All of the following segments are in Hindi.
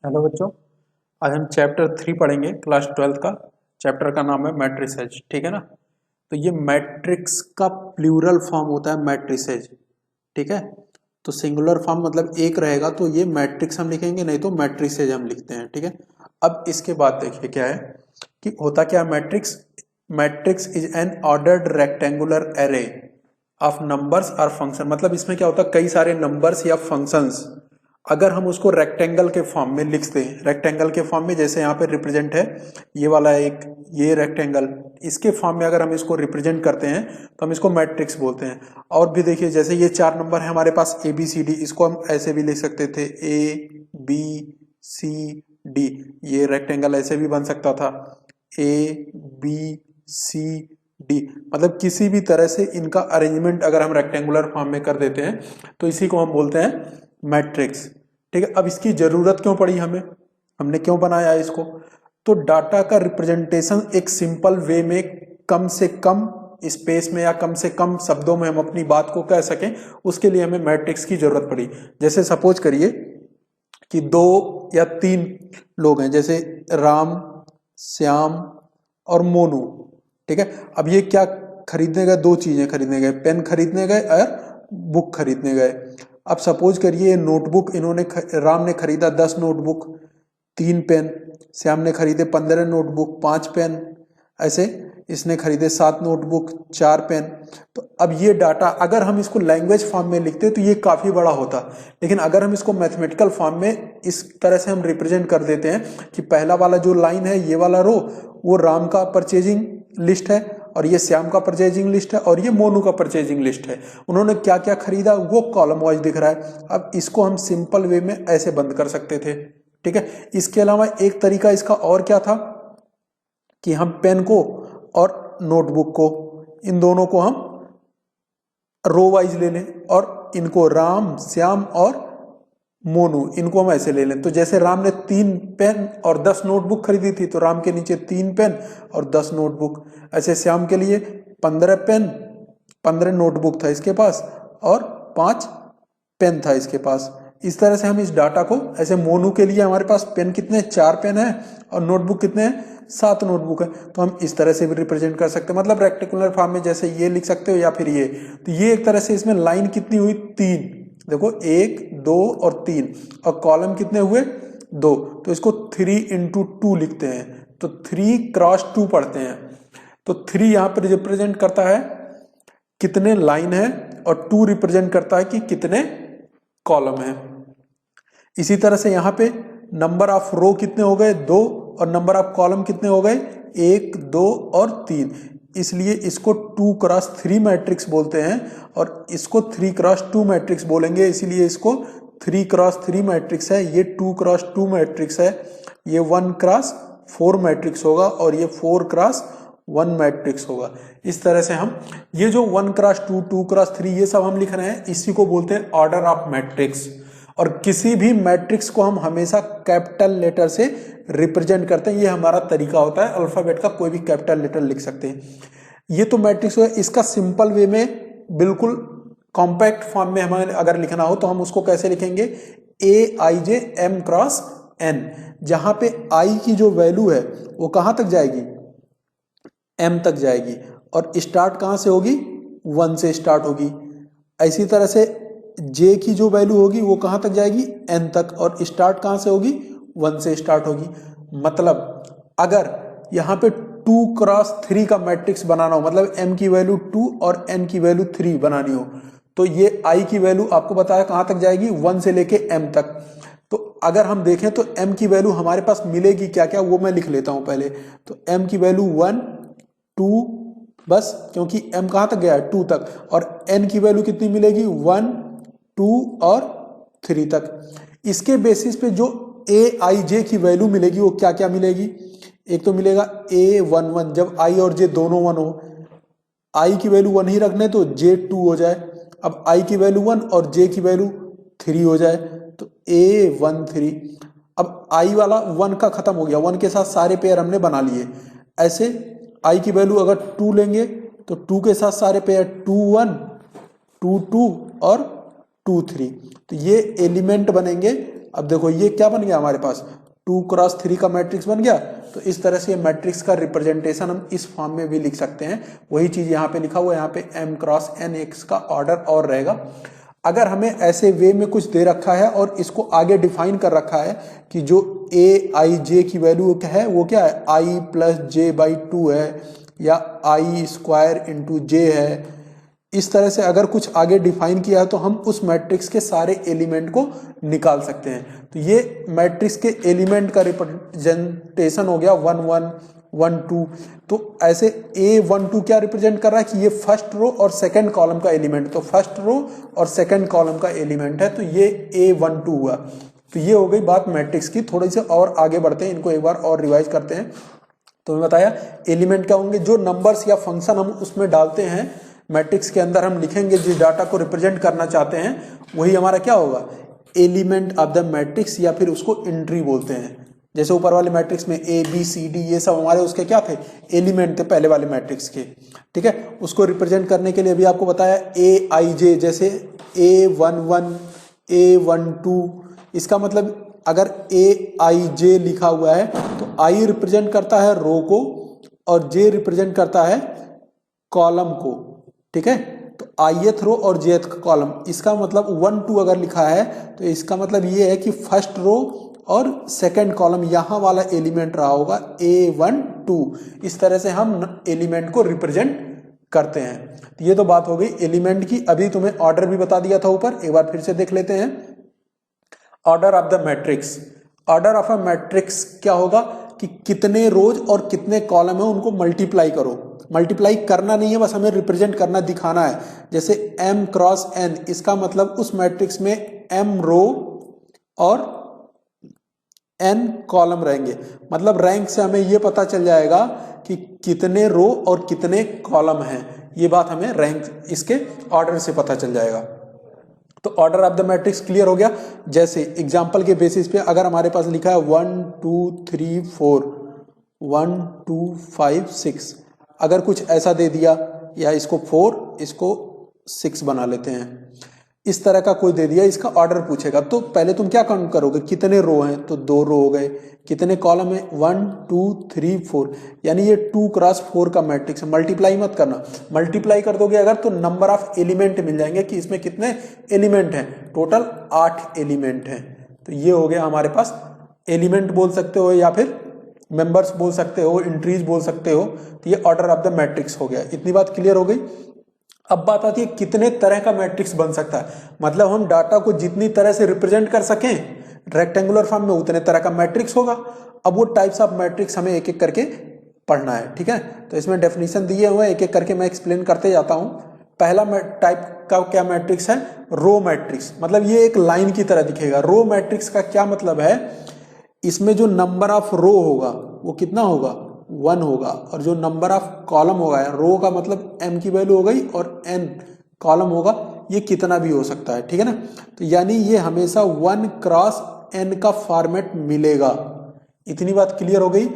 हेलो बच्चों, आज हम चैप्टर 3 पढ़ेंगे क्लास 12 का। चैप्टर का नाम है मैट्रिसेज। ठीक है ना। तो ये मैट्रिक्स का प्लूरल फॉर्म होता है मैट्रिसेज। ठीक है। तो सिंगुलर फॉर्म मतलब एक रहेगा तो ये मैट्रिक्स हम लिखेंगे, नहीं तो मैट्रिसेज हम लिखते हैं। ठीक है। अब इसके बाद देखिए क्या है कि होता क्या है matrix. Matrix is an ordered rectangular array of numbers और फंक्शन। मतलब इसमें क्या होता है, कई सारे नंबर्स या फंक्शंस अगर हम उसको रेक्टेंगल के फॉर्म में लिखते हैं, रेक्टेंगल के फॉर्म में, जैसे यहाँ पे रिप्रेजेंट है ये वाला एक, ये रेक्टेंगल, इसके फॉर्म में अगर हम इसको रिप्रेजेंट करते हैं तो हम इसको मैट्रिक्स बोलते हैं। और भी देखिए, जैसे ये 4 नंबर है हमारे पास ए बी सी डी, इसको हम ऐसे भी लिख सकते थे ए बी सी डी। ये रेक्टेंगल ऐसे भी बन सकता था ए बी सी डी। मतलब किसी भी तरह से इनका अरेंजमेंट अगर हम रेक्टेंगुलर फॉर्म में कर देते हैं तो इसी को हम बोलते हैं मैट्रिक्स। ठीक है। अब इसकी जरूरत क्यों पड़ी हमें, हमने क्यों बनाया इसको? तो डाटा का रिप्रेजेंटेशन एक सिंपल वे में, कम से कम स्पेस में या कम से कम शब्दों में हम अपनी बात को कह सकें, उसके लिए हमें मैट्रिक्स की जरूरत पड़ी। जैसे सपोज करिए कि 2 या 3 लोग हैं, जैसे राम, श्याम और मोनू। ठीक है। अब ये क्या खरीदने गए? 2 चीजें खरीदने गए, पेन खरीदने गए और बुक खरीदने गए। अब सपोज करिए नोटबुक इन्होंने राम ने खरीदा 10 नोटबुक, 3 पेन, श्याम ने खरीदे 15 नोटबुक, 5 पेन, ऐसे इसने खरीदे 7 नोटबुक, 4 पेन। तो अब ये डाटा अगर हम इसको लैंग्वेज फॉर्म में लिखते तो ये काफी बड़ा होता, लेकिन अगर हम इसको मैथमेटिकल फॉर्म में इस तरह से हम रिप्रेजेंट कर देते हैं कि पहला वाला जो लाइन है, ये वाला रो, वो राम का परचेजिंग लिस्ट है, और ये श्याम का परचेजिंग लिस्ट है, और ये मोनू का परचेजिंग लिस्ट है। उन्होंने क्या क्या खरीदा वो कॉलम वाइज दिख रहा है। अब इसको हम सिंपल वे में ऐसे बंद कर सकते थे। ठीक है। इसके अलावा एक तरीका इसका और क्या था कि हम पेन को और नोटबुक को, इन दोनों को हम रो वाइज ले लें, और इनको राम, श्याम और मोनू, इनको हम ऐसे ले लें। तो जैसे राम ने 3 पेन और 10 नोटबुक खरीदी थी, तो राम के नीचे 3 पेन और 10 नोटबुक। ऐसे श्याम के लिए 15 पेन, 15 नोटबुक था इसके पास, और 5 पेन था इसके पास। इस तरह से हम इस डाटा को, ऐसे मोनू के लिए हमारे पास पेन कितने, 4 पेन है, और नोटबुक कितने हैं, 7 नोटबुक है। तो हम इस तरह से भी रिप्रेजेंट कर सकते हैं, मतलब रेक्टेंगुलर फॉर्म में, जैसे ये लिख सकते हो या फिर ये। तो ये एक तरह से इसमें लाइन कितनी हुई, 3। देखो 1 2 और 3, और कॉलम कितने हुए, 2। तो इसको 3 इंटू 2 लिखते हैं, तो 3 क्रॉस 2 पढ़ते हैं। तो 3 यहाँ पर रिप्रेजेंट करता है कितने लाइन है, और 2 रिप्रेजेंट करता है कि कितने कॉलम है। इसी तरह से यहाँ पे नंबर ऑफ रो कितने हो गए, 2, और नंबर ऑफ कॉलम कितने हो गए, 1 2 और 3। इसलिए इसको 2 क्रॉस 3 मैट्रिक्स बोलते हैं, और इसको 3 क्रॉस 2 मैट्रिक्स बोलेंगे। इसीलिए इसको 3 क्रॉस 3 मैट्रिक्स है, ये 2 क्रॉस 2 मैट्रिक्स है, ये 1 क्रॉस 4 मैट्रिक्स होगा, और ये 4 क्रॉस 1 मैट्रिक्स होगा। इस तरह से हम ये जो 1 क्रॉस 2, 2 क्रॉस 3, ये सब हम लिख रहे हैं, इसी को बोलते हैं ऑर्डर ऑफ मैट्रिक्स। और किसी भी मैट्रिक्स को हम हमेशा कैपिटल लेटर से रिप्रेजेंट करते हैं, ये हमारा तरीका होता है। अल्फाबेट का कोई भी कैपिटल लेटर लिख सकते हैं। ये तो मैट्रिक्स है। इसका सिंपल वे में, बिल्कुल कॉम्पैक्ट फॉर्म में हमें अगर लिखना हो तो हम उसको कैसे लिखेंगे, ए I J M cross N, जहां पे आई की जो वैल्यू है वो कहां तक जाएगी, एम तक जाएगी, और स्टार्ट कहां से होगी, 1 से स्टार्ट होगी। इसी तरह से जे की जो वैल्यू होगी वो कहां तक जाएगी, एन तक, और स्टार्ट कहां से होगी, 1 से स्टार्ट होगी। मतलब अगर यहाँ पे 2 क्रॉस 3 का मैट्रिक्स बनाना हो, मतलब एम की वैल्यू 2 और एन की वैल्यू 3 बनानी हो, तो ये आई की वैल्यू आपको बताया कहां तक जाएगी, 1 से लेके एम तक। तो अगर हम देखें तो एम की वैल्यू हमारे पास मिलेगी क्या क्या, वो मैं लिख लेता हूं पहले। तो एम की वैल्यू 1 2, बस, क्योंकि m कहां तक गया है, 2 तक, और n की वैल्यू कितनी मिलेगी, 1 2 और 3 तक। इसके बेसिस पे जो a i j की वैल्यू मिलेगी वो क्या क्या मिलेगी, एक तो मिलेगा a11, जब i और j दोनों 1 हो, i की वैल्यू 1 ही रखने तो j 2 हो जाए। अब i की वैल्यू 1 और j की वैल्यू 3 हो जाए, तो a13। अब i वाला 1 का खत्म हो गया, 1 के साथ सारे पेयर हमने बना लिए। ऐसे i की वैल्यू अगर 2 लेंगे तो 2 के साथ सारे पेयर 2 1 2 2 और 2 3, तो ये एलिमेंट बनेंगे अब देखो ये क्या बन गया हमारे पास, 2x3 का मैट्रिक्स बन गया। तो इस तरह से ये मैट्रिक्स का रिप्रेजेंटेशन हम इस फॉर्म में भी लिख सकते हैं। वही चीज यहाँ पे लिखा हुआ है, यहाँ पे m×n का ऑर्डर और रहेगा। अगर हमें ऐसे वे में कुछ दे रखा है और इसको आगे डिफाइन कर रखा है कि जो aij की वैल्यू है वो क्या है, i+j/2 है या i² × j है, इस तरह से अगर कुछ आगे डिफाइन किया है तो हम उस मैट्रिक्स के सारे एलिमेंट को निकाल सकते हैं। तो ये मैट्रिक्स के एलिमेंट का रिप्रेजेंटेशन हो गया 1 1 1 2। तो ऐसे A12 क्या रिप्रेजेंट कर रहा है कि ये फर्स्ट रो और सेकंड कॉलम का एलिमेंट, तो फर्स्ट रो और सेकंड कॉलम का एलिमेंट है, तो ये A12 हुआ। तो ये हो गई बात मैट्रिक्स की। थोड़ी सी और आगे बढ़ते हैं, इनको एक बार और रिवाइज करते हैं। तो मैं बताया एलिमेंट क्या होंगे, जो नंबर्स या फंक्शन हम उसमें डालते हैं मैट्रिक्स के अंदर, हम लिखेंगे जिस डाटा को रिप्रेजेंट करना चाहते हैं वही हमारा क्या होगा, एलिमेंट ऑफ द मैट्रिक्स, या फिर उसको एंट्री बोलते हैं। जैसे ऊपर वाले मैट्रिक्स में A B C D ये सब हमारे उसके क्या थे, एलिमेंट थे पहले वाले मैट्रिक्स के, ठीक है। उसको रिप्रेजेंट करने के लिए अभी आपको बताया AIJ, जैसे A11 A12, इसका मतलब अगर AIJ लिखा हुआ है तो I रिप्रेजेंट करता है रो को और J रिप्रेजेंट करता है कॉलम को, ठीक है। तो ith रो और jth कॉलम, इसका मतलब 1 2 अगर लिखा है तो इसका मतलब ये है कि फर्स्ट रो और सेकंड कॉलम यहाँ वाला एलिमेंट रहा होगा A12। इस तरह से हम एलिमेंट को रिप्रेजेंट करते हैं। तो ये तो बात हो गई एलिमेंट की। अभी तुम्हें ऑर्डर भी बता दिया था ऊपर, एक बार फिर से देख लेते हैं। Order of the matrix, order of a matrix क्या होगा कि कितने रोज और कितने कॉलम है उनको मल्टीप्लाई करो। मल्टीप्लाई करना नहीं है, बस हमें रिप्रेजेंट करना, दिखाना है। जैसे m×n, इसका मतलब उस मैट्रिक्स में m रो और n कॉलम रहेंगे। मतलब रैंक से हमें यह पता चल जाएगा कि कितने रो और कितने कॉलम हैं। ये बात हमें रैंक इसके ऑर्डर से पता चल जाएगा। तो order of the matrix clear हो गया। जैसे एग्जांपल के बेसिस पे अगर हमारे पास लिखा है 1 2 3 4 1 2 5 6, अगर कुछ ऐसा दे दिया, या इसको 4 इसको 6 बना लेते हैं, इस तरह का कोई दे दिया, इसका ऑर्डर पूछेगा तो पहले तुम क्या काउंट करोगे, कितने रो हैं, तो 2 रो हो गए। कितने कॉलम है, 1 2 3 4, यानी ये 2×4 का मैट्रिक्स है। मल्टीप्लाई मत करना, मल्टीप्लाई कर दोगे अगर तो नंबर ऑफ एलिमेंट मिल जाएंगे कि इसमें कितने एलिमेंट हैं, टोटल 8 एलिमेंट हैं। तो ये हो गया हमारे पास, एलिमेंट बोल सकते हो या फिर मेंबर्स बोल सकते हो, एंट्रीज बोल सकते हो। तो ये ऑर्डर ऑफ द मैट्रिक्स हो गया। इतनी बात क्लियर हो गई। अब बात आती है कितने तरह का मैट्रिक्स बन सकता है, मतलब हम डाटा को जितनी तरह से रिप्रेजेंट कर सकें रेक्टेंगुलर फॉर्म में उतने तरह का मैट्रिक्स होगा। अब वो टाइप्स ऑफ मैट्रिक्स हमें एक एक करके पढ़ना है, ठीक है। तो इसमें डेफिनेशन दिए हुए हैं, एक एक करके मैं एक्सप्लेन करते जाता हूं। पहला टाइप का क्या मैट्रिक्स है, रो मैट्रिक्स, मतलब ये एक लाइन की तरह दिखेगा। रो मैट्रिक्स का क्या मतलब है, इसमें जो नंबर ऑफ रो होगा वो कितना होगा, 1 होगा, और जो नंबर ऑफ कॉलम होगा, रो का मतलब m की वैल्यू हो गई और n कॉलम होगा, ये कितना भी हो सकता है, ठीक है ना। तो यानी ये हमेशा 1×n का फॉर्मेट मिलेगा। इतनी बात क्लियर हो गई।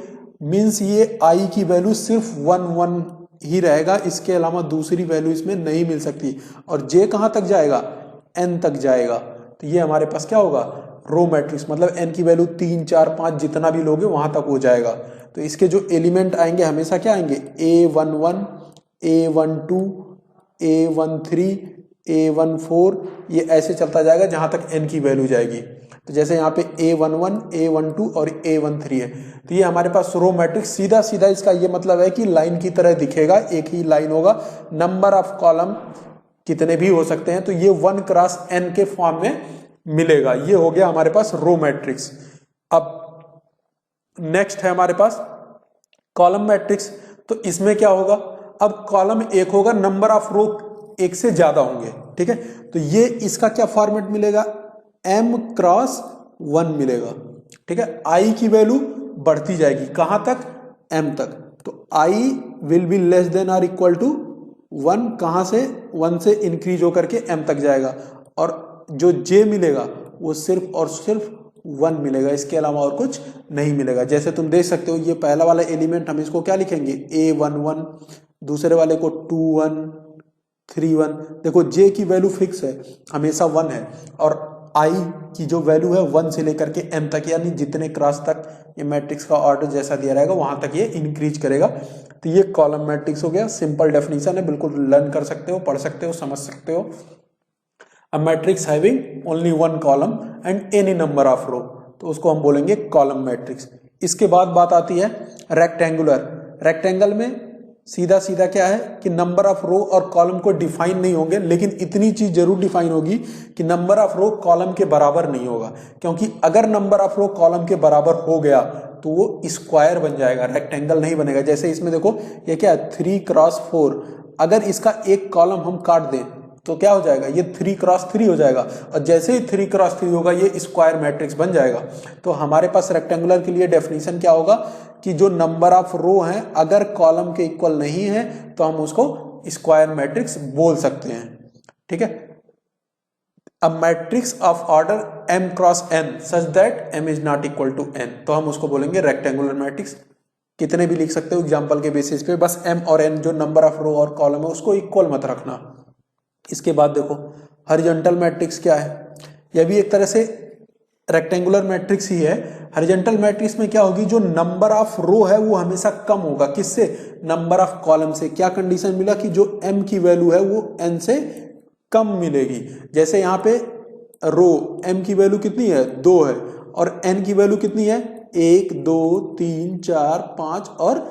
मींस ये i की वैल्यू सिर्फ 1 1 ही रहेगा, इसके अलावा दूसरी वैल्यू इसमें नहीं मिल सकती। और j कहां तक जाएगा, n तक जाएगा। तो ये हमारे पास क्या होगा, रो मैट्रिक्स, मतलब n की वैल्यू 3 4 5 जितना भी लोगे वहां तक हो जाएगा। तो इसके जो एलिमेंट आएंगे हमेशा क्या आएंगे, A11 A12 A13 A14, ये ऐसे चलता जाएगा जहां तक n की वैल्यू जाएगी। तो जैसे यहाँ पे A11 A12 और A13 है, तो ये हमारे पास रो मैट्रिक्स सीधा सीधा इसका ये मतलब है कि लाइन की तरह दिखेगा, एक ही लाइन होगा, नंबर ऑफ कॉलम कितने भी हो सकते हैं। तो ये 1×n के फॉर्म में मिलेगा। ये हो गया हमारे पास रो मैट्रिक्स। अब नेक्स्ट है हमारे पास कॉलम मैट्रिक्स। तो इसमें क्या होगा, अब कॉलम एक होगा, नंबर ऑफ रो एक से ज्यादा होंगे, ठीक है। तो ये इसका क्या फॉर्मेट मिलेगा, m×1 मिलेगा, ठीक है। i की वैल्यू बढ़ती जाएगी कहां तक, m तक। तो i will be less than और इक्वल टू 1, कहां से, 1 से इंक्रीज होकर के m तक जाएगा। और जो j मिलेगा वो सिर्फ और सिर्फ 1 मिलेगा, इसके अलावा और कुछ नहीं मिलेगा। जैसे तुम देख सकते हो ये पहला वाला एलिमेंट हम इसको क्या लिखेंगे, A11, दूसरे वाले को 21 31। देखो j की वैल्यू फिक्स है, हमेशा 1 है, और आई की जो वैल्यू है 1 से लेकर के m तक, यानी जितने क्रॉस तक ये मैट्रिक्स का ऑर्डर जैसा दिया रहेगा वहां तक ये इंक्रीज करेगा। तो ये कॉलम मैट्रिक्स हो गया, सिंपल डेफिनेशन है, बिल्कुल लर्न कर सकते हो, पढ़ सकते हो, समझ सकते हो। A matrix having only one column and any number of row, तो उसको हम बोलेंगे कॉलम मैट्रिक्स। इसके बाद बात आती है रेक्टेंगुलर। रेक्टेंगल में सीधा सीधा क्या है कि नंबर ऑफ रो और कॉलम को डिफाइन नहीं होंगे, लेकिन इतनी चीज जरूर डिफाइन होगी कि नंबर ऑफ रो कॉलम के बराबर नहीं होगा, क्योंकि अगर नंबर ऑफ रो कॉलम के बराबर हो गया तो वो स्क्वायर बन जाएगा, रेक्टेंगल नहीं बनेगा। जैसे इसमें देखो ये क्या है 3x4, अगर इसका एक कॉलम हम काट दें तो क्या हो जाएगा, ये 3x3 हो जाएगा, और जैसे ही 3x3 होगा ये स्क्वायर मैट्रिक्स बन जाएगा। तो हमारे पास रेक्टेंगुलर के लिए डेफिनेशन क्या होगा कि जो नंबर ऑफ रो हैं अगर कॉलम के इक्वल नहीं है तो हम उसको स्क्वायर मैट्रिक्स बोल सकते हैं। ठीक है, a matrix of order m cross n such that m is not equal to n, तो हम उसको बोलेंगे रेक्टेंगुलर मैट्रिक्स। कितने भी लिख सकते हो एग्जांपल के बेसिस पे, बस m और n जो नंबर ऑफ रो और कॉलम है उसको इक्वल मत रखना। इसके बाद देखो हॉरिजॉन्टल मैट्रिक्स क्या है, यह भी एक तरह से रेक्टेंगुलर मैट्रिक्स ही है। हॉरिजॉन्टल मैट्रिक्स में क्या होगी, जो नंबर ऑफ रो है वो हमेशा कम होगा, किससे, नंबर ऑफ कॉलम से। क्या कंडीशन मिला कि जो m की वैल्यू है वो n से कम मिलेगी। जैसे यहाँ पे रो m की वैल्यू कितनी है 2 है और n की वैल्यू कितनी है 1 2 3 4 5 और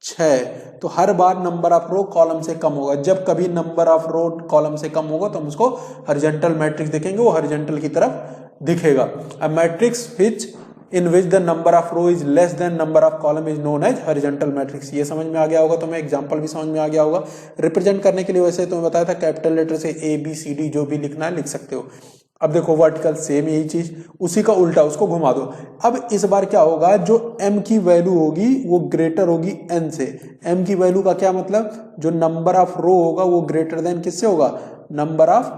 6, तो हर बार नंबर ऑफ रो कॉलम से कम होगा। जब कभी नंबर ऑफ रो कॉलम से कम होगा तो हम उसको हॉरिजॉन्टल मैट्रिक्स देखेंगे, वो हॉरिजॉन्टल की तरफ दिखेगा। A matrix which in which the number of row is less than number of column is known as horizontal matrix. ये समझ में आ गया होगा, तो मैं एग्जांपल भी समझ में आ गया होगा। रिप्रेजेंट करने के लिए वैसे तो मैं बताया था कैपिटल लेटर से ABCD जो भी लिखना है लिख सकते हो। अब देखो वर्टिकल सेम यही चीज, उसी का उल्टा उसको घुमा दो। अब इस बार क्या होगा, जो m की वैल्यू होगी वो ग्रेटर होगी n से। m की वैल्यू का क्या मतलब, जो नंबर ऑफ रो होगा वो ग्रेटर देन किससे होगा, नंबर ऑफ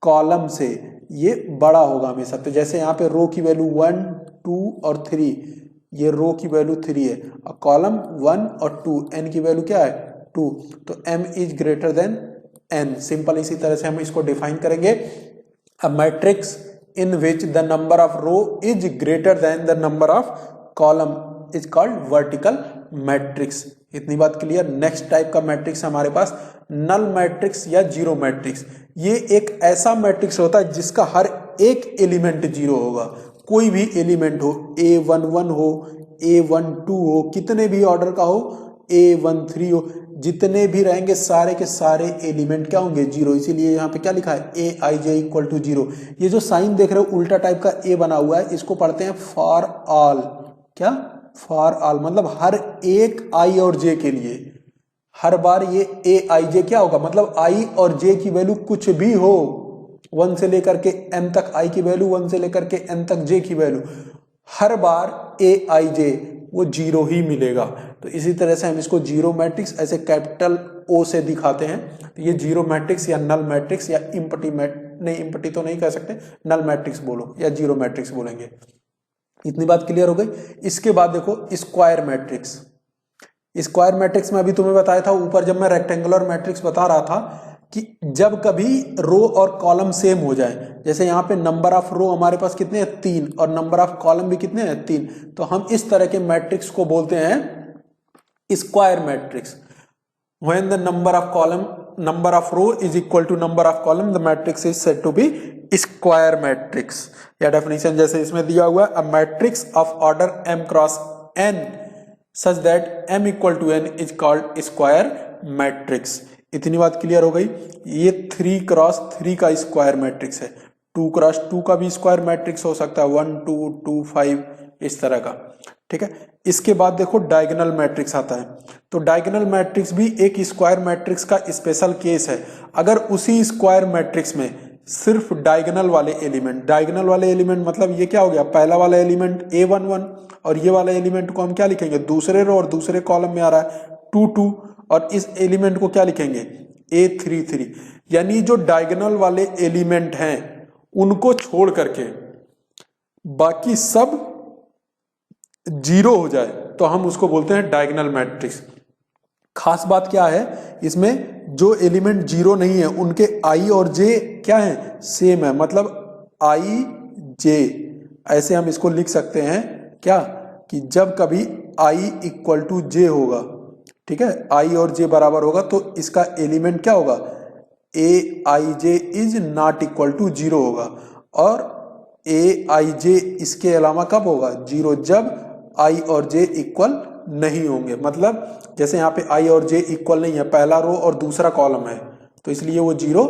कॉलम से, ये बड़ा होगा हमेशा। तो जैसे यहाँ पे रो की वैल्यू 1 2 और 3, ये रो की वैल्यू 3 है और कॉलम 1 और 2, n की वैल्यू क्या है 2, तो m is greater than n। Simple इसी तरह से हम इसको डिफाइन करेंगे। A matrix in which the number of row is greater than the number of column is called vertical matrix। इतनी बात क्लियर। नेक्स्ट टाइप का मैट्रिक्स हमारे पास नल मैट्रिक्स या जीरो मैट्रिक्स। ये एक ऐसा मैट्रिक्स होता है जिसका हर एक एलिमेंट जीरो होगा, कोई भी एलिमेंट हो, A11 हो, A12 हो, कितने भी ऑर्डर का हो, A13 हो, जितने भी रहेंगे सारे के सारे एलिमेंट क्या होंगे जीरो। इसीलिए यहाँ पे क्या लिखा है Aij इक्वल टू जीरो। ये जो साइन देख रहे हो उल्टा टाइप का A बना हुआ है, इसको पढ़ते हैं फॉर ऑल। क्या, फॉर ऑल मतलब हर एक I और J के लिए, हर बार ये Aij क्या होगा, मतलब I और J की वैल्यू कुछ भी हो, 1 से लेकर के m तक I की वैल्यू, 1 से लेकर के n तक J की वैल्यू, हर बार Aij वो जीरो ही मिलेगा। तो इसी तरह से हम इसको जीरो मैट्रिक्स ऐसे कैपिटल O से दिखाते हैं। तो ये जीरो मैट्रिक्स या नल मैट्रिक्स या इम्पटी नहीं, इम्पटी तो नहीं कह सकते, नल मैट्रिक्स बोलो या जीरो मैट्रिक्स बोलेंगे। इतनी बात क्लियर हो गई। इसके बाद देखो स्क्वायर मैट्रिक्स। स्क्वायर मैट्रिक्स में अभी तुम्हें बताया था ऊपर जब मैं रेक्टेंगुलर मैट्रिक्स बता रहा था कि जब कभी रो और कॉलम सेम हो जाए, जैसे यहाँ पे नंबर ऑफ रो हमारे पास कितने हैं 3 और नंबर ऑफ कॉलम भी कितने हैं 3, तो हम इस तरह के मैट्रिक्स को बोलते हैं square matrix. When the number of row is equal to number of column, the matrix is said to be square matrix। या डेफिनेशन जैसे इसमें दिया हुआ है, a matrix of order m cross n such that m equal to n is called square matrix। इतनी बात क्लियर हो गई। ये 3x3 का स्क्वायर मैट्रिक्स है, 2x2 का भी स्क्वायर मैट्रिक्स हो सकता है, 1 2 2 5 इस तरह का। ठीक है, इसके बाद देखो डायगोनल मैट्रिक्स आता है। तो डायगोनल मैट्रिक्स भी एक स्क्वायर मैट्रिक्स का स्पेशल केस है। अगर उसी स्क्वायर मैट्रिक्स में सिर्फ डायगोनल वाले एलिमेंट मतलब ये क्या हो गया, पहला वाला एलिमेंट A11 और ये वाला एलिमेंट को हम क्या लिखेंगे, दूसरे रो और दूसरे कॉलम में आ रहा है 2 2 और इस एलिमेंट को क्या लिखेंगे A33। यानी जो डायगोनल वाले एलिमेंट हैं उनको छोड़ करके बाकी सब जीरो हो जाए तो हम उसको बोलते हैं डायगोनल मैट्रिक्स। खास बात क्या है इसमें, जो एलिमेंट जीरो नहीं है उनके I और J क्या है सेम है, मतलब आई जे, ऐसे हम इसको लिख सकते हैं क्या, कि जब कभी आई इक्वल टू जे होगा, ठीक है, आई और जे बराबर होगा तो इसका एलिमेंट क्या होगा, A I J is not equal to zero होगा। और ए आई जे इसके अलावा कब होगा, जीरो, जब आई और जे इक्वल नहीं होंगे। मतलब जैसे यहाँ पे आई और जे इक्वल नहीं है, पहला रो और दूसरा कॉलम है, तो इसलिए वो जीरो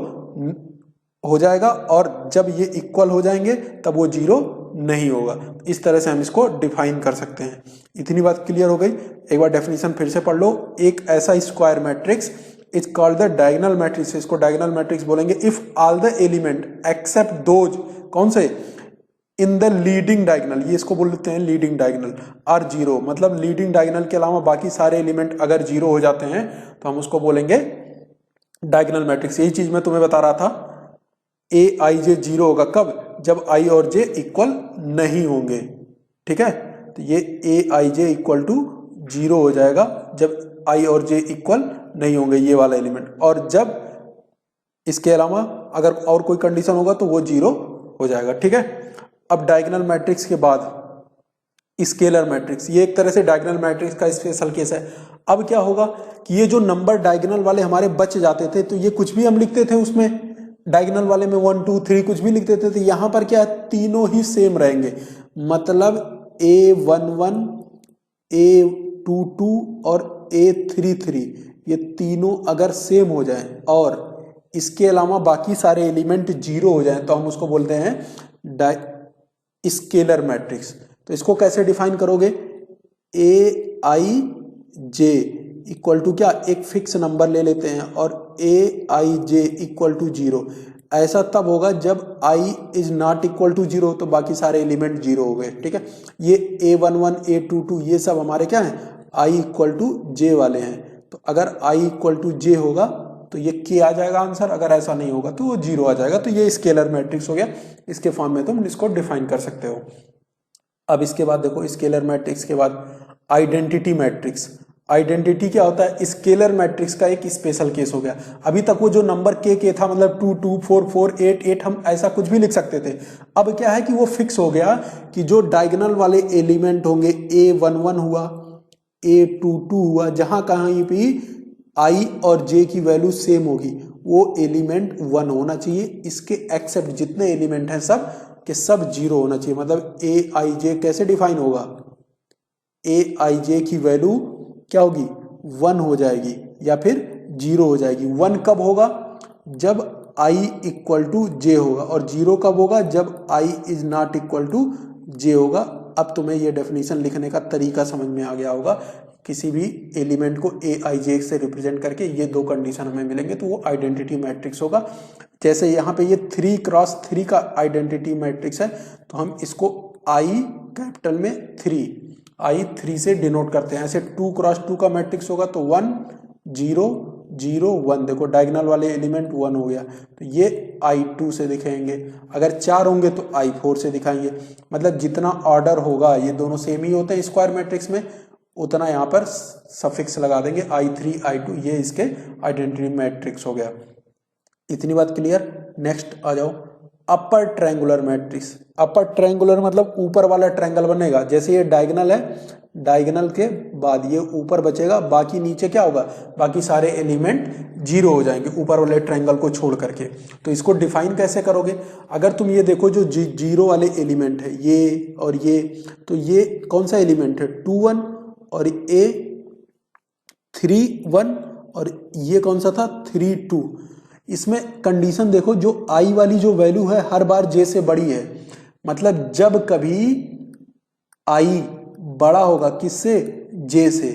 हो जाएगा, और जब ये इक्वल हो जाएंगे तब वो जीरो नहीं होगा। इस तरह से हम इसको डिफाइन कर सकते हैं। इतनी बात क्लियर हो गई। एक बार डेफिनेशन फिर से पढ़ लो। एक ऐसा square matrix is called the diagonal matrix, इसको डायगोनल मैट्रिक्स बोलेंगे if all the element except those, कौन से, इन द लीडिंग डायगोनल, ये इसको बोलते हैं लीडिंग डायगोनल, आर जीरो। मतलब लीडिंग डायगोनल के अलावा बाकी सारे एलिमेंट अगर जीरो हो जाते हैं तो हम उसको बोलेंगे डायगोनल मैट्रिक्स। यही चीज मैं तुम्हें बता रहा था। ए आई जे जीरो होगा कब, जब आई और जे इक्वल नहीं होंगे, ठीक है। तो ये ए I J equal to zero हो जाएगा जब आई और जे इक्वल नहीं होंगे, ये वाला एलिमेंट। और जब इसके अलावा अगर और कोई कंडीशन होगा तो वो जीरो हो जाएगा, ठीक है। अब डायगोनल मैट्रिक्स के बाद स्केलर मैट्रिक्स, ये एक तरह से डायगोनल मैट्रिक्स का स्पेशल केस है। अब क्या होगा कि ये जो नंबर डायगोनल वाले हमारे बच जाते थे, तो ये कुछ भी हम लिखते थे उसमें, डायगोनल वाले में 1 2 3 कुछ भी लिखते थे, तो यहां पर क्या है, तीनों ही सेम रहेंगे। मतलब A11 A22 और A33 ये तीनों अगर सेम हो जाएं और इसके अलावा बाकी सारे एलिमेंट जीरो हो जाएं तो हम उसको बोलते हैं स्केलर मैट्रिक्स। तो इसको कैसे डिफाइन करोगे, ए आई जे इक्वल टू क्या, एक फिक्स नंबर ले लेते हैं और A I J equal to zero. ऐसा तब होगा जब I is not equal to zero, तो बाकी सारे एलिमेंट जीरो हो गए, ठीक है। ये A11 A22 ये सब हमारे क्या है, आई इक्वल टू जे वाले हैं। तो अगर आई इक्वल टू जे होगा तो ये के आ जाएगा आंसर, अगर ऐसा नहीं होगा तो वो जीरो आ जाएगा। तो ये स्केलर मैट्रिक्स हो गया। इसके फॉर्म में तुम इसको डिफाइन कर सकते हो। अब इसके बाद देखो, स्केलर मैट्रिक्स के बाद आइडेंटिटी मैट्रिक्स। आइडेंटिटी क्या होता है, स्केलर मैट्रिक्स का एक स्पेशल केस हो गया। अभी तक वो जो नंबर के था, मतलब 2 2 4 4 8 8 हम ऐसा कुछ भी लिख सकते थे। अब क्या है कि वो फिक्स हो गया कि जो डायगोनल वाले एलिमेंट होंगे, A11 हुआ, A22 हुआ, जहां कहीं भी आई और जे की वैल्यू सेम होगी वो एलिमेंट 1 होना चाहिए। इसके एक्सेप्ट जितने एलिमेंट हैं सब के सब जीरो होना चाहिए। मतलब ए आई जे कैसे डिफाइन होगा, ए आई जे की वैल्यू क्या होगी, 1 हो जाएगी या फिर जीरो हो जाएगी। 1 कब होगा, जब आई इक्वल टू जे होगा, और जीरो कब होगा, जब I is not equal to जे होगा। अब तुम्हें ये डेफिनेशन लिखने का तरीका समझ में आ गया होगा। किसी भी एलिमेंट को ए आई जे से रिप्रेजेंट करके ये दो कंडीशन हमें मिलेंगे तो वो आइडेंटिटी मैट्रिक्स होगा। जैसे यहाँ पे ये 3 क्रॉस 3 का आइडेंटिटी मैट्रिक्स है, तो हम इसको आई कैपिटल में 3 से डिनोट करते हैं। ऐसे 2 क्रॉस 2 का मैट्रिक्स होगा तो 1 0 0 1, देखो डायगोनल वाले एलिमेंट 1 हो गया, तो ये I2 से दिखाएंगे। अगर 4 होंगे तो I4 से दिखाएंगे। मतलब जितना ऑर्डर होगा, ये दोनों सेम ही होते हैं स्क्वायर मैट्रिक्स में, उतना यहाँ पर सफिक्स लगा देंगे I3 I2, ये इसके आइडेंटिटी मैट्रिक्स हो गया। इतनी बात क्लियर। नेक्स्ट आ जाओ, upper triangular matrix. Upper triangular मतलब ऊपर वाला ट्रायंगल बनेगा। जैसे ये डायगोनल है, डायगोनल के बाद ये ऊपर बचेगा, बाकी नीचे क्या होगा, बाकी सारे एलिमेंट जीरो हो जाएंगे ऊपर वाले ट्रायंगल को छोड़ करके। तो इसको डिफाइन कैसे करोगे, अगर तुम ये देखो जो जीरो वाले एलिमेंट है ये और ये, तो ये कौन सा एलिमेंट है, 2 1, और ए 3 1, और ये कौन सा था 3 2। इसमें कंडीशन देखो, जो आई वाली जो वैल्यू है हर बार जे से बड़ी है। मतलब जब कभी आई बड़ा होगा किससे, जे से,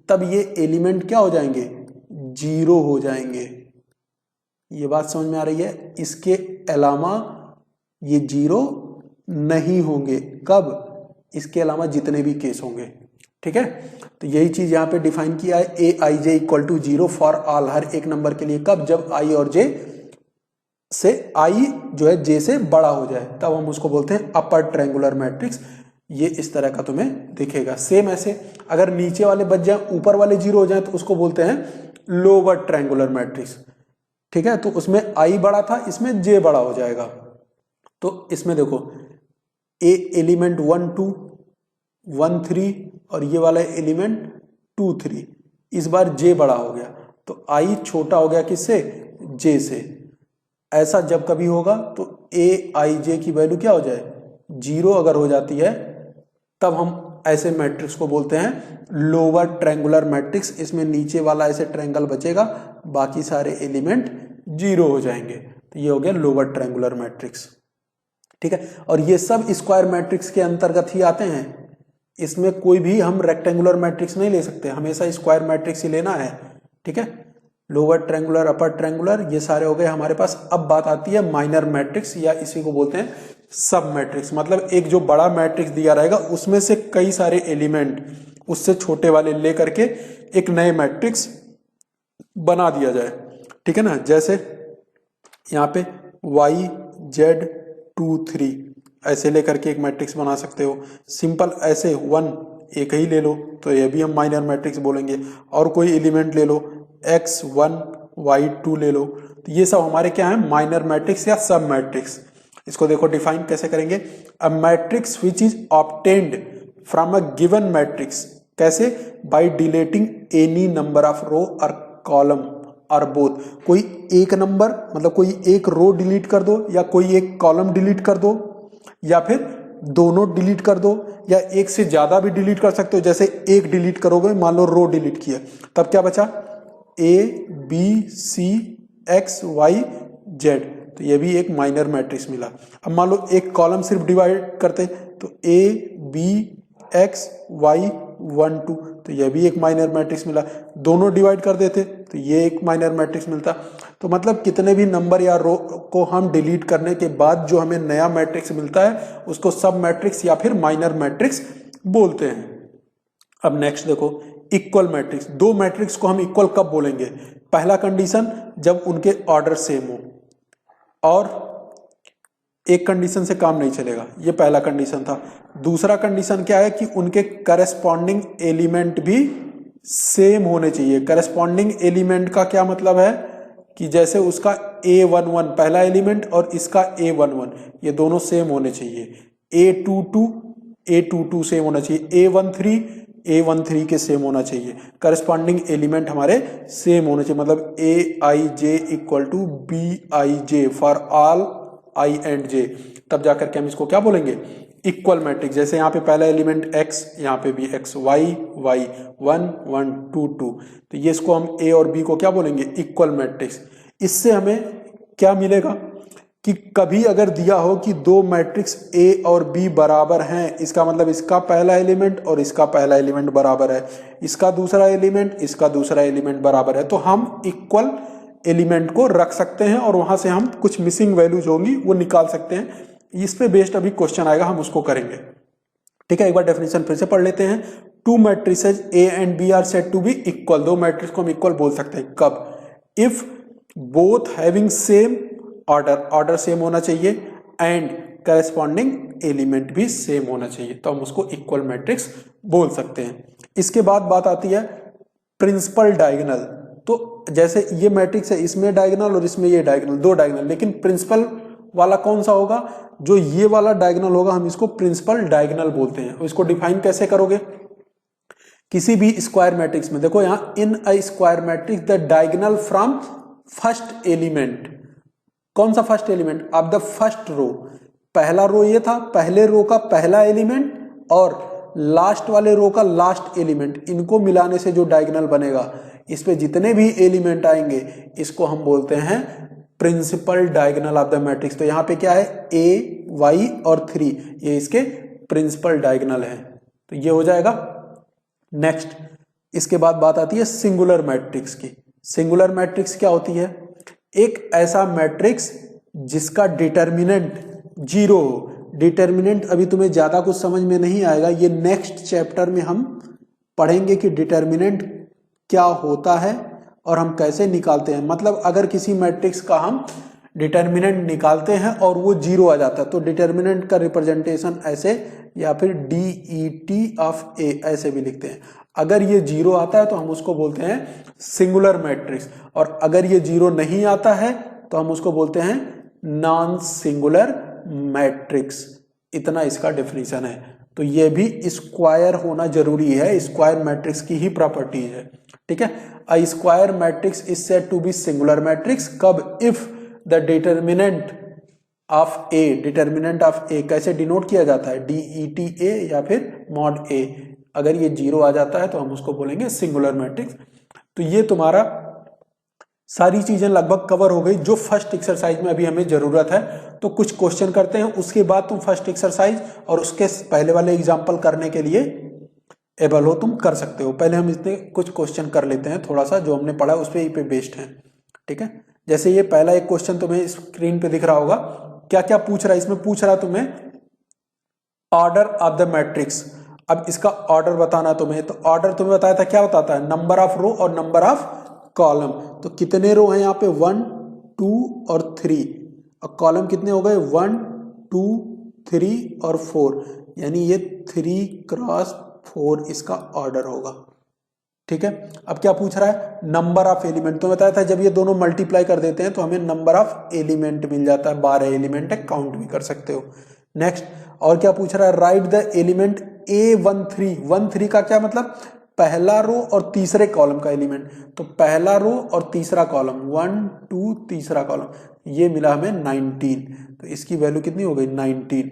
तब ये एलिमेंट क्या हो जाएंगे, जीरो हो जाएंगे। ये बात समझ में आ रही है। इसके अलावा ये जीरो नहीं होंगे, कब, इसके अलावा जितने भी केस होंगे, ठीक है। तो यही चीज यहां पे डिफाइन किया है, A I J equal to zero for all, हर एक नंबर के लिए। कब, जब आई और जे से, आई जो है जे से बड़ा हो जाए, तब हम उसको बोलते हैं अपर ट्रायंगुलर मैट्रिक्स। ये इस तरह का तुम्हें दिखेगा। सेम ऐसे अगर नीचे वाले बच जाए, ऊपर वाले जीरो हो जाए, तो उसको बोलते हैं लोअर ट्रायंगुलर मैट्रिक्स, ठीक है। तो उसमें आई बड़ा था, इसमें जे बड़ा हो जाएगा। तो इसमें देखो ए एलिमेंट 1 2 1 3 और ये वाला एलिमेंट 2 3, इस बार जे बड़ा हो गया तो आई छोटा हो गया किससे, जे से। ऐसा जब कभी होगा तो ए आई जे की वैल्यू क्या हो जाए, 0 अगर हो जाती है तब हम ऐसे मैट्रिक्स को बोलते हैं लोअर ट्रायंगुलर मैट्रिक्स। इसमें नीचे वाला ऐसे ट्रायंगल बचेगा, बाकी सारे एलिमेंट 0 हो जाएंगे, तो ये हो गया लोअर ट्रायंगुलर मैट्रिक्स। ठीक है, और ये सब स्क्वायर मैट्रिक्स के अंतर्गत ही आते हैं। इसमें कोई भी हम रेक्टेंगुलर मैट्रिक्स नहीं ले सकते, हमेशा स्क्वायर मैट्रिक्स ही लेना है। ठीक है, लोअर ट्रायंगुलर, अपर ट्रायंगुलर, ये सारे हो गए हमारे पास। अब बात आती है माइनर मैट्रिक्स, या इसी को बोलते हैं सब मैट्रिक्स। मतलब एक जो बड़ा मैट्रिक्स दिया रहेगा उसमें से कई सारे एलिमेंट उससे छोटे वाले ले करके एक नए मैट्रिक्स बना दिया जाए। ठीक है ना, जैसे यहाँ पे y z 2 3 ऐसे लेकर के एक मैट्रिक्स बना सकते हो। सिंपल ऐसे 1 एक ही ले लो तो ये भी हम माइनर मैट्रिक्स बोलेंगे। और कोई एलिमेंट ले लो, x 1 y 2 ले लो, तो ये सब हमारे क्या है, माइनर मैट्रिक्स या सब मैट्रिक्स। इसको देखो डिफाइन कैसे करेंगे, a matrix which is obtained from a given matrix, कैसे, by deleting any number of row और कॉलम और बोथ। कोई एक नंबर मतलब कोई एक रो डिलीट कर दो, या कोई एक कॉलम डिलीट कर दो, या फिर दोनों डिलीट कर दो, या एक से ज्यादा भी डिलीट कर सकते हो। जैसे एक डिलीट करोगे, मान लो रो डिलीट किया, तब क्या बचा, A B C X Y Z, तो ये भी एक माइनर मैट्रिक्स मिला। अब मान लो एक कॉलम सिर्फ डिवाइड करते तो ए बी एक्स वाई 1 2, तो ये भी एक माइनर मैट्रिक्स मिला। दोनों डिवाइड कर देते तो ये एक माइनर मैट्रिक्स मिलता। तो मतलब कितने भी नंबर या रो को हम डिलीट करने के बाद जो हमें नया मैट्रिक्स मिलता है उसको सब मैट्रिक्स या फिर माइनर मैट्रिक्स बोलते हैं। अब नेक्स्ट देखो इक्वल मैट्रिक्स। दो मैट्रिक्स को हम इक्वल कब बोलेंगे, पहला कंडीशन जब उनके ऑर्डर सेम हो, और एक कंडीशन से काम नहीं चलेगा, ये पहला कंडीशन था। दूसरा कंडीशन क्या है कि उनके करस्पॉन्डिंग एलिमेंट भी सेम होने चाहिए। करस्पॉन्डिंग एलिमेंट का क्या मतलब है कि जैसे उसका A11 पहला एलिमेंट और इसका A11 ये दोनों सेम होने चाहिए, A22 सेम होना चाहिए, A13 के सेम होना चाहिए। करस्पॉन्डिंग एलिमेंट हमारे सेम होने चाहिए, मतलब AIJ equal to BIJ for all I and J, तब जाकर के हम इसको क्या बोलेंगे, इक्वल मैट्रिक्स। जैसे यहाँ पे पहला एलिमेंट x, यहाँ पे भी x, y 1 1 2 2, तो ये इसको हम a और b को क्या बोलेंगे, इक्वल मैट्रिक्स। इससे हमें क्या मिलेगा कि कभी अगर दिया हो कि दो मैट्रिक्स a और b बराबर हैं, इसका मतलब इसका पहला एलिमेंट और इसका पहला एलिमेंट बराबर है, इसका दूसरा एलिमेंट इसका दूसरा एलिमेंट बराबर है, तो हम इक्वल एलिमेंट को रख सकते हैं और वहां से हम कुछ मिसिंग वैल्यूज होंगी वो निकाल सकते हैं। इस पे बेस्ड अभी क्वेश्चन आएगा, हम उसको करेंगे। ठीक है, एक बार डेफिनेशन फिर से पढ़ लेते हैं। Two matrices A and B are said to be equal, दो मैट्रिक्स को हम इक्वल बोल सकते हैं कब, if both having same order, order same होना चाहिए, एंड करस्पॉन्डिंग एलिमेंट भी सेम होना चाहिए, तो हम उसको इक्वल मैट्रिक्स बोल सकते हैं। इसके बाद बात आती है प्रिंसिपल डायगोनल। तो जैसे ये मैट्रिक्स है, इसमें डायगोनल और इसमें ये डायगोनल, दो डायगोनल, लेकिन प्रिंसिपल वाला कौन सा होगा, जो ये वाला डायगोनल होगा हम इसको प्रिंसिपल डायगोनल बोलते हैं। इसको डिफाइन कैसे करोगे, किसी भी स्क्वायर मैट्रिक्स में देखो यहां in a square matrix the diagonal from first element, कौन सा first element, of the first row, पहला रो ये था, पहले रो का पहला एलिमेंट और लास्ट वाले रो का लास्ट एलिमेंट, इनको मिलाने से जो डायगोनल बनेगा, इस पे जितने भी एलिमेंट आएंगे इसको हम बोलते हैं principal diagonal of the matrix. तो यहाँ पे क्या है, a y और 3 ये इसके प्रिंसिपल डायगोनल है, तो ये हो जाएगा। नेक्स्ट इसके बाद बात आती है सिंगुलर मैट्रिक्स की। सिंगुलर मैट्रिक्स क्या होती है, एक ऐसा मैट्रिक्स जिसका डिटर्मिनेंट 0 हो। डिटर्मिनेंट अभी तुम्हें ज्यादा कुछ समझ में नहीं आएगा, ये नेक्स्ट चैप्टर में हम पढ़ेंगे कि डिटर्मिनेंट क्या होता है और हम कैसे निकालते हैं। मतलब अगर किसी मैट्रिक्स का हम डिटर्मिनेंट निकालते हैं और वो 0 आ जाता है तो डिटर्मिनेंट का रिप्रेजेंटेशन ऐसे या फिर DET ऑफ A ऐसे भी लिखते हैं। अगर ये 0 आता है तो हम उसको बोलते हैं सिंगुलर मैट्रिक्स, और अगर ये 0 नहीं आता है तो हम उसको बोलते हैं नॉन सिंगुलर मैट्रिक्स। इतना इसका डेफिनेशन है। तो ये भी स्क्वायर होना जरूरी है, स्क्वायर मैट्रिक्स की ही प्रॉपर्टीज है, ठीक है। A square matrix is said to be singular matrix कब? If the determinant of A, determinant of A कैसे डिनोट किया जाता है? DETA या फिर मॉड ए। अगर ये 0 आ जाता है तो हम उसको बोलेंगे सिंगुलर मैट्रिक्स। तो ये तुम्हारा सारी चीजें लगभग कवर हो गई जो फर्स्ट एक्सरसाइज में अभी हमें जरूरत है। तो कुछ क्वेश्चन करते हैं, उसके बाद तुम फर्स्ट एक्सरसाइज और उसके पहले वाले एग्जाम्पल करने के लिए एबल हो, तुम कर सकते हो। पहले हम इसमें कुछ क्वेश्चन कर लेते हैं, थोड़ा सा जो हमने पढ़ा उस पे बेस्ड है, ठीक है। जैसे ये पहला एक क्वेश्चन तुम्हें स्क्रीन पे दिख रहा होगा, क्या क्या पूछ रहा है इसमें? पूछ रहा है तुम्हें ऑर्डर ऑफ द मैट्रिक्स। अब इसका ऑर्डर बताना तुम्हें, तो ऑर्डर तुम्हें बताया था, क्या बताता है? नंबर ऑफ रो और नंबर ऑफ कॉलम। तो कितने रो हैं यहाँ पे? 1 2 और 3, और कॉलम कितने हो गए? 1 2 3 और 4, यानी ये 3 क्रॉस 4 इसका ऑर्डर होगा, ठीक है। अब क्या पूछ रहा है? Number of element. तो बताया था जब ये दोनों मल्टीप्लाई कर देते हैं तो हमें नंबर ऑफ एलिमेंट मिल जाता है, 12 एलिमेंट है, काउंट भी कर सकते हो। नेक्स्ट, और क्या पूछ रहा है? Right the element A13। 13 का क्या मतलब? पहला रो और तीसरे कॉलम का एलिमेंट। तो पहला रो और तीसरा कॉलम, 1 2 तीसरा कॉलम, ये मिला हमें 19। तो इसकी वैल्यू कितनी हो गई? 19।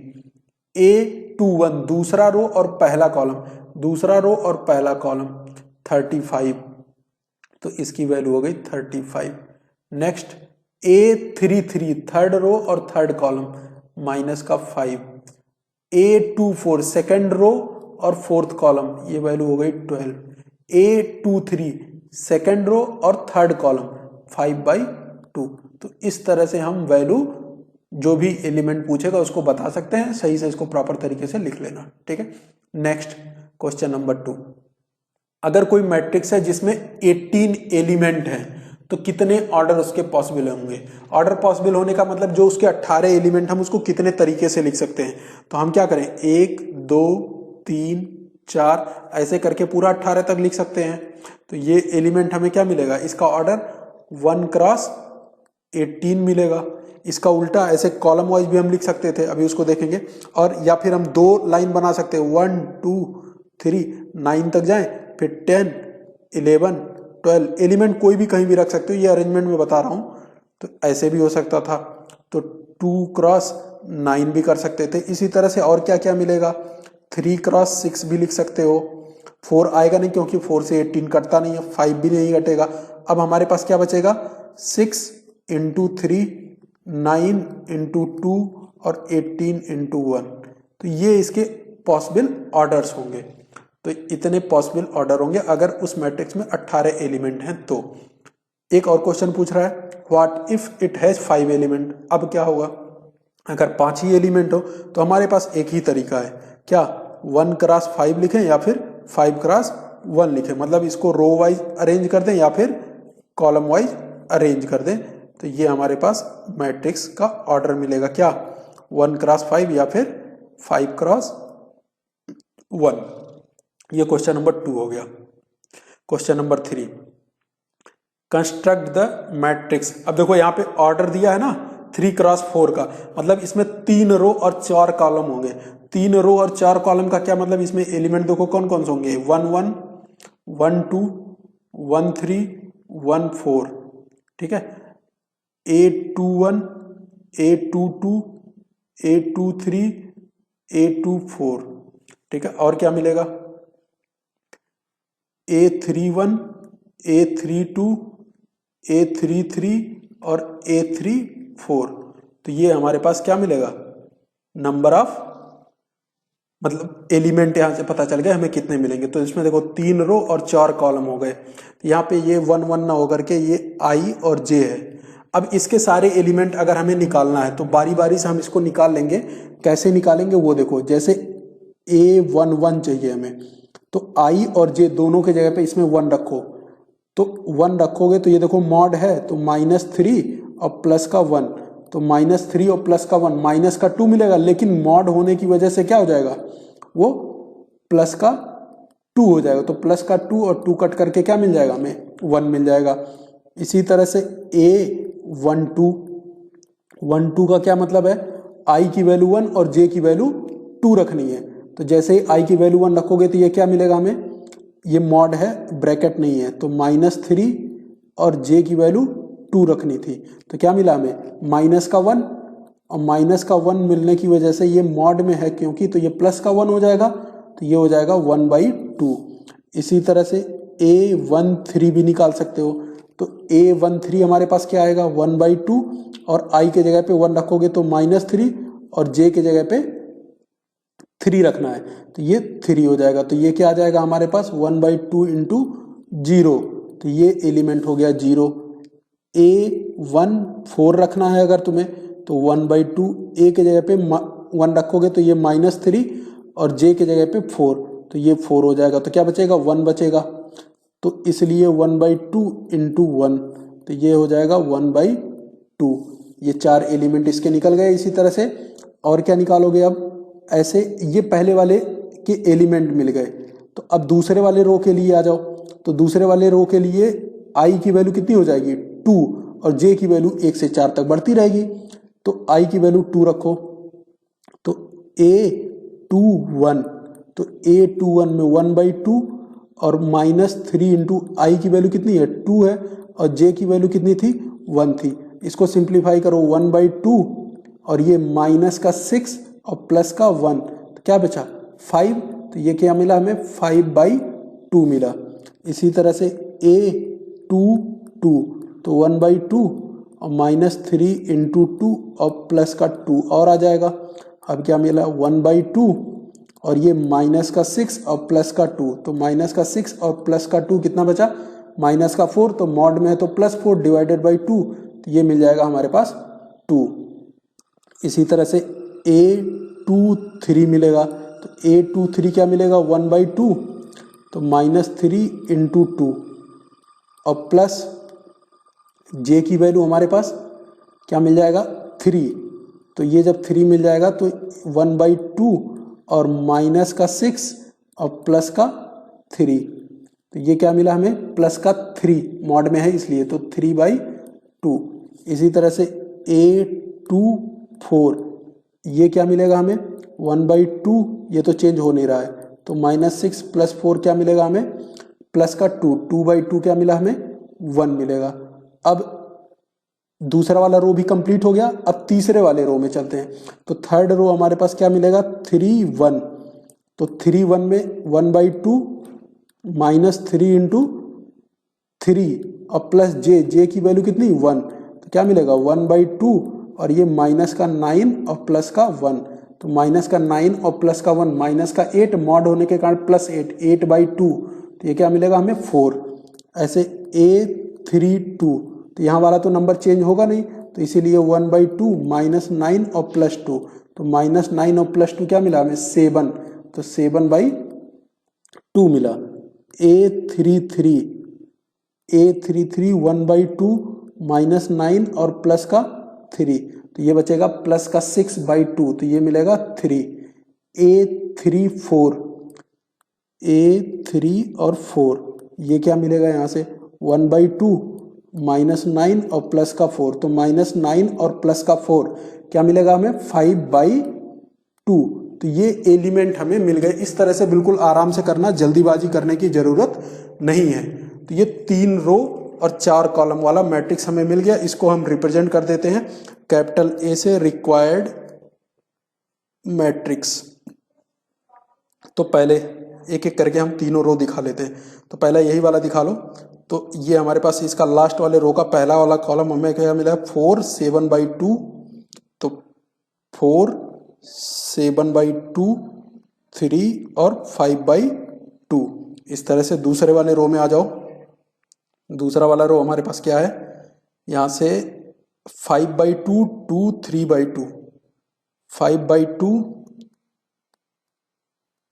A21 दूसरा रो और पहला कॉलम, दूसरा रो और पहला कॉलम 35, तो इसकी वैल्यू हो गई 35। नेक्स्ट A33 थर्ड रो और थर्ड कॉलम माइनस का 5। A24 सेकेंड रो और फोर्थ कॉलम, ये वैल्यू हो गई 12। A23 सेकेंड रो और थर्ड कॉलम 5/2। तो इस तरह से हम वैल्यू जो भी एलिमेंट पूछेगा उसको बता सकते हैं। सही से इसको प्रॉपर तरीके से लिख लेना, ठीक है। नेक्स्ट क्वेश्चन नंबर 2, अगर कोई मैट्रिक्स है जिसमें 18 एलिमेंट हैं तो कितने ऑर्डर उसके पॉसिबल होंगे? ऑर्डर पॉसिबल होने का मतलब जो उसके 18 एलिमेंट, हम उसको कितने तरीके से लिख सकते हैं? तो हम क्या करें, 1 2 3 4 ऐसे करके पूरा 18 तक लिख सकते हैं। तो ये एलिमेंट हमें क्या मिलेगा? इसका ऑर्डर 1 क्रॉस 18 मिलेगा। इसका उल्टा ऐसे कॉलम वाइज भी हम लिख सकते थे, अभी उसको देखेंगे। और या फिर हम 2 लाइन बना सकते हैं, 1 2 3 9 तक जाएं, फिर 10 11 12, एलिमेंट कोई भी कहीं भी रख सकते हो, ये अरेंजमेंट में बता रहा हूं। तो ऐसे भी हो सकता था, तो 2 क्रॉस 9 भी कर सकते थे। इसी तरह से और क्या क्या मिलेगा? 3 क्रॉस 6 भी लिख सकते हो। 4 आएगा नहीं क्योंकि 4 से 18 कटता नहीं है, 5 भी नहीं कटेगा। अब हमारे पास क्या बचेगा? 6 इंटू 3 9 इंटू 2 और 18 इंटू 1। तो ये इसके पॉसिबल ऑर्डर्स होंगे। तो इतने पॉसिबल ऑर्डर होंगे अगर उस मैट्रिक्स में 18 एलिमेंट हैं तो। एक और क्वेश्चन पूछ रहा है, what if it has 5 element. अब क्या होगा? अगर 5 ही एलिमेंट हो तो हमारे पास एक ही तरीका है, क्या 1 क्रॉस 5 लिखें या फिर 5 क्रॉस 1 लिखें। मतलब इसको रो वाइज अरेंज कर दें या फिर कॉलम वाइज अरेंज कर दें। तो ये हमारे पास मैट्रिक्स का ऑर्डर मिलेगा, क्या 1 क्रॉस 5 या फिर 5 क्रॉस 1। ये क्वेश्चन नंबर 2 हो गया। Question number 3, construct the matrix. अब देखो यहाँ पे ऑर्डर दिया है ना 3 क्रॉस 4 का, मतलब इसमें 3 रो और 4 कॉलम होंगे। 3 रो और 4 कॉलम का क्या मतलब? इसमें एलिमेंट देखो कौन कौन से होंगे, 1 1 1 2 1 3 1 4, ठीक है। A21 A22 A23 A24, ठीक है। और क्या मिलेगा? A31 A32 A33 और A34। तो ये हमारे पास क्या मिलेगा? नंबर ऑफ, मतलब एलिमेंट यहां से पता चल गया हमें कितने मिलेंगे। तो इसमें देखो 3 रो और 4 कॉलम हो गए। तो यहाँ पे ये 1 1 ना होकर के ये I और J है। अब इसके सारे एलिमेंट अगर हमें निकालना है तो बारी बारी से हम इसको निकाल लेंगे। कैसे निकालेंगे वो देखो, जैसे A11 चाहिए हमें, तो I और J दोनों के जगह पे इसमें 1 रखो। तो 1 रखोगे तो ये देखो मॉड है तो -3 और प्लस का 1, तो -3 और प्लस का 1 माइनस का 2 मिलेगा। लेकिन मॉड होने की वजह से क्या हो जाएगा? वो प्लस का 2 हो जाएगा। तो प्लस का 2 और 2 कट करके क्या मिल जाएगा? हमें 1 मिल जाएगा। इसी तरह से A12 का क्या मतलब है? आई की वैल्यू 1 और जे की वैल्यू 2 रखनी है। तो जैसे ही आई की वैल्यू 1 रखोगे तो ये क्या मिलेगा हमें, ये मॉड है, ब्रैकेट नहीं है, तो -3 और जे की वैल्यू 2 रखनी थी। तो क्या मिला हमें, -1 और -1 मिलने की वजह से ये मॉड में है क्योंकि, तो ये +1 हो जाएगा, तो ये हो जाएगा 1/2। इसी तरह से A13 भी निकाल सकते हो। तो A13 हमारे पास क्या आएगा, 1/2 और i के जगह पे 1 रखोगे तो -3 और j के जगह पे 3 रखना है, तो ये 3 हो जाएगा। तो ये क्या आ जाएगा हमारे पास, 1/2 इंटू 0, तो ये एलिमेंट हो गया 0। A14 रखना है अगर तुम्हें, तो 1/2 a के जगह पे 1 रखोगे तो ये -3 और j के जगह पे 4, तो ये 4 हो जाएगा। तो क्या बचेगा, 1 बचेगा, तो इसलिए 1/2 इंटू 1, तो ये हो जाएगा 1/2। ये 4 एलिमेंट इसके निकल गए। इसी तरह से और क्या निकालोगे अब, ऐसे ये पहले वाले के एलिमेंट मिल गए। तो अब दूसरे वाले रो के लिए आ जाओ। तो दूसरे वाले रो के लिए i की वैल्यू कितनी हो जाएगी, 2, और j की वैल्यू 1 से 4 तक बढ़ती रहेगी। तो i की वैल्यू 2 रखो, तो A21, तो A21 में 1/2 और -3 इंटू आई की वैल्यू कितनी है, 2 है, और j की वैल्यू कितनी थी, 1 थी। इसको सिंप्लीफाई करो, 1/2 और ये -6 और +1, तो क्या बचा, 5। तो ये क्या मिला हमें, 5/2 मिला। इसी तरह से A22, तो 1/2 और -3 इंटू 2 और +2 और आ जाएगा। अब क्या मिला, 1/2 और ये -6 और +2, तो -6 और +2 कितना बचा, -4, तो मॉड में है तो +4 डिवाइडेड बाई 2, तो ये मिल जाएगा हमारे पास 2। इसी तरह से A23 मिलेगा, तो A23 क्या मिलेगा, 1/2, तो -3 इंटू 2 और प्लस j की वैल्यू हमारे पास क्या मिल जाएगा, 3। तो ये जब 3 मिल जाएगा तो 1/2 और -6 और +3, तो ये क्या मिला हमें, +3, मॉड में है इसलिए, तो 3/2। इसी तरह से A24 ये क्या मिलेगा हमें, 1/2, ये तो चेंज हो नहीं रहा है, तो -6 + 4 क्या मिलेगा हमें, +2, 2/2 क्या मिला हमें, 1 मिलेगा। अब दूसरा वाला रो भी कंप्लीट हो गया। अब तीसरे वाले रो में चलते हैं। तो थर्ड रो हमारे पास क्या मिलेगा, 3 1, तो 3 1 में 1/2 -3 इंटू 3 और प्लस जे की वैल्यू कितनी, 1, तो क्या मिलेगा 1/2 और ये -9 और +1, तो -9 और +1 -8 मॉड होने के कारण +8, 8/2, तो ये क्या मिलेगा हमें 4। ऐसे A32, तो यहाँ वाला तो नंबर चेंज होगा नहीं, तो इसीलिए 1/2 -9 और +2, तो -9 और +2 क्या मिला हमें, 7, तो 7/2 मिला। A33 1/2 -9 और +3, तो ये बचेगा +6/2, तो ये मिलेगा 3। A3 और 4 ये क्या मिलेगा यहाँ से, 1/2 -9 और +4, तो -9 और +4 क्या मिलेगा हमें, 5/2। तो ये एलिमेंट हमें मिल गए। इस तरह से बिल्कुल आराम से करना, जल्दीबाजी करने की जरूरत नहीं है। तो ये 3 रो और 4 कॉलम वाला मैट्रिक्स हमें मिल गया। इसको हम रिप्रेजेंट कर देते हैं कैपिटल A से, रिक्वायर्ड मैट्रिक्स। तो पहले एक एक करके हम तीनों रो दिखा लेते हैं। तो पहला यही वाला दिखा लो। तो ये हमारे पास इसका लास्ट वाले रो का पहला वाला कॉलम हमें क्या मिला है, 4 7/2, तो 4 7/2 3 और 5/2। इस तरह से दूसरे वाले रो में आ जाओ। दूसरा वाला रो हमारे पास क्या है, यहाँ से 5/2 2 3/2, 5/2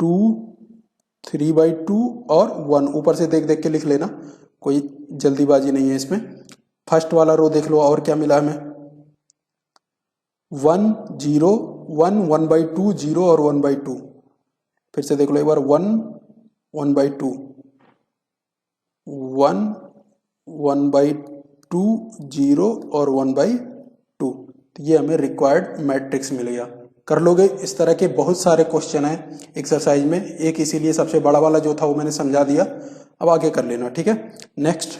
2 3/2 और 1, ऊपर से देख देख के लिख लेना, कोई जल्दीबाजी नहीं है इसमें। फर्स्ट वाला रो देख लो और क्या मिला हमें, 1 0 1 1/2 0 और 1/2। फिर से देख लो एक बार, 1 1/2 1 1/2 0 और 1/2। तो ये हमें रिक्वायर्ड मैट्रिक्स मिल गया। कर लोगे? इस तरह के बहुत सारे क्वेश्चन हैं एक्सरसाइज में, एक इसीलिए सबसे बड़ा वाला जो था वो मैंने समझा दिया, अब आगे कर लेना, ठीक है। नेक्स्ट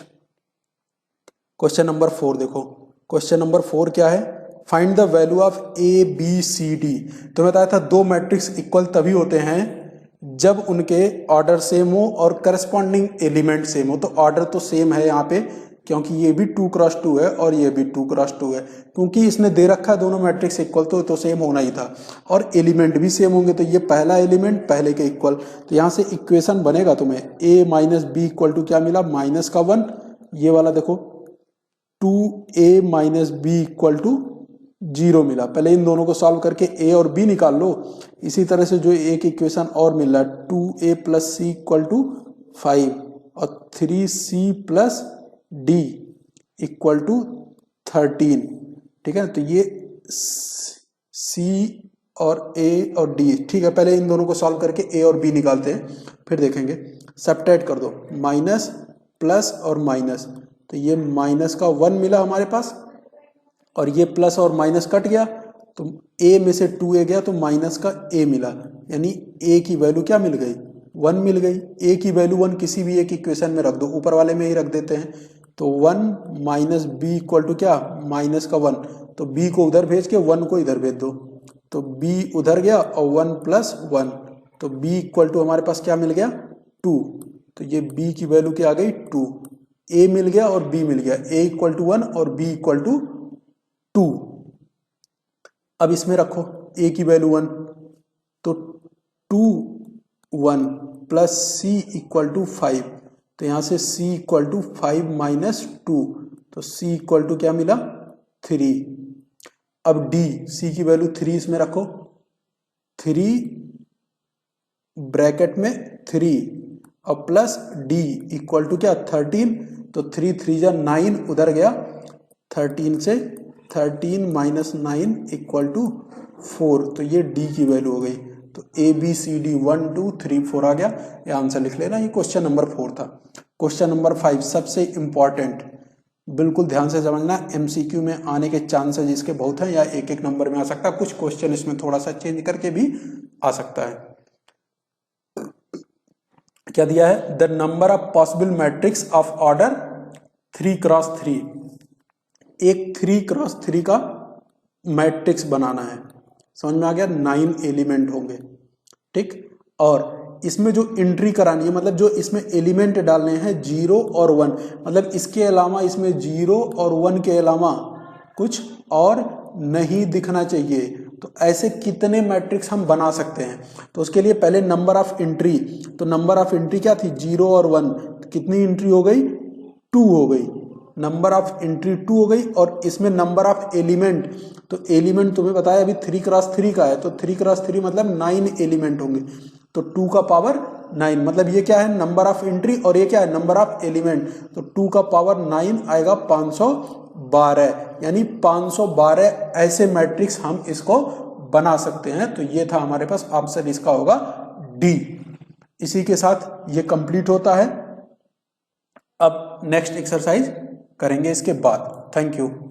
क्वेश्चन नंबर 4 देखो। क्वेश्चन नंबर 4 क्या है? Find the value of A B C D. तो मैं बताया था दो मैट्रिक्स इक्वल तभी होते हैं जब उनके ऑर्डर सेम हो और करस्पॉन्डिंग एलिमेंट सेम हो। तो ऑर्डर तो सेम है यहाँ पे, क्योंकि ये भी 2x2 है और ये भी 2x2 है, क्योंकि इसने दे रखा है दोनों मैट्रिक्स इक्वल, तो सेम होना ही था। और एलिमेंट भी सेम होंगे, तो ये पहला एलिमेंट पहले के इक्वल, तो यहाँ से इक्वेशन बनेगा तुम्हें a minus B equal to क्या मिला? माइनस का 1। ये वाला देखो 2a minus B equal to 0 मिला। पहले इन दोनों को सॉल्व करके a और b निकाल लो। इसी तरह से जो एक इक्वेशन और मिल रहा है 2a plus C equal to 5 और 3c plus d equal to 13, ठीक है। तो ये c और a और d, ठीक है। पहले इन दोनों को सॉल्व करके a और b निकालते हैं, फिर देखेंगे। सब्ट्रैक्ट कर दो, माइनस प्लस और माइनस, तो ये माइनस का 1 मिला हमारे पास और ये प्लस और माइनस कट गया, तो a में से 2a गया तो माइनस का a मिला, यानी a की वैल्यू क्या मिल गई? 1 मिल गई। a की वैल्यू 1 किसी भी एक इक्वेशन में रख दो, ऊपर वाले में ही रख देते हैं। तो 1 माइनस बी इक्वल टू क्या? माइनस का 1, तो b को उधर भेज के 1 को इधर भेज दो, तो b उधर गया और 1 प्लस 1, तो b इक्वल टू हमारे पास क्या मिल गया? 2। तो ये b की वैल्यू क्या आ गई? 2। a मिल गया और b मिल गया, a इक्वल टू 1 और b इक्वल टू 2। अब इसमें रखो a की वैल्यू 1, तो 2 1 प्लस c इक्वल टू 5, तो यहाँ से c इक्वल टू 5 माइनस 2, तो c इक्वल टू क्या मिला? 3। अब d, c की वैल्यू 3 इसमें रखो, 3 ब्रैकेट में 3 और प्लस d इक्वल टू क्या? 13, तो 3 3 जा 9 उधर गया, 13 से 13 माइनस 9 इक्वल टू 4, तो ये d की वैल्यू हो गई। तो ए बी सी डी 1 2 3 4 आ गया, ये आंसर लिख लेना। ये क्वेश्चन नंबर 4 था। क्वेश्चन नंबर 5 सबसे इंपॉर्टेंट, बिल्कुल ध्यान से समझना, एमसीक्यू में आने के चांसेस इसके बहुत हैं, या एक एक नंबर में आ सकता है, कुछ क्वेश्चन इसमें थोड़ा सा चेंज करके भी आ सकता है। क्या दिया है? The number of possible matrix of order 3x3। एक 3x3 का मैट्रिक्स बनाना है, समझ में आ गया? 9 एलिमेंट होंगे, ठीक। और इसमें जो एंट्री करानी है, मतलब जो इसमें एलिमेंट डालने हैं 0 और 1, मतलब इसके अलावा इसमें 0 और 1 के अलावा कुछ और नहीं दिखना चाहिए। तो ऐसे कितने मैट्रिक्स हम बना सकते हैं? तो उसके लिए पहले नंबर ऑफ एंट्री, तो नंबर ऑफ एंट्री क्या थी? 0 और 1, कितनी एंट्री हो गई? 2 हो गई। नंबर ऑफ एंट्री 2 हो गई। और इसमें नंबर ऑफ एलिमेंट, तो एलिमेंट तुम्हें बताया अभी 3x3 का है, तो 3x3 मतलब 9 एलिमेंट होंगे, तो 2 का पावर 9, मतलब ये क्या है? नंबर ऑफ एंट्री, और ये क्या है? नंबर ऑफ एलिमेंट, तो 2 का पावर 9 आएगा 512, यानी 512 ऐसे मैट्रिक्स हम इसको बना सकते हैं। तो ये था हमारे पास आंसर, इसका होगा डी। इसी के साथ ये कंप्लीट होता है। अब नेक्स्ट एक्सरसाइज करेंगे इसके बाद। Thank you.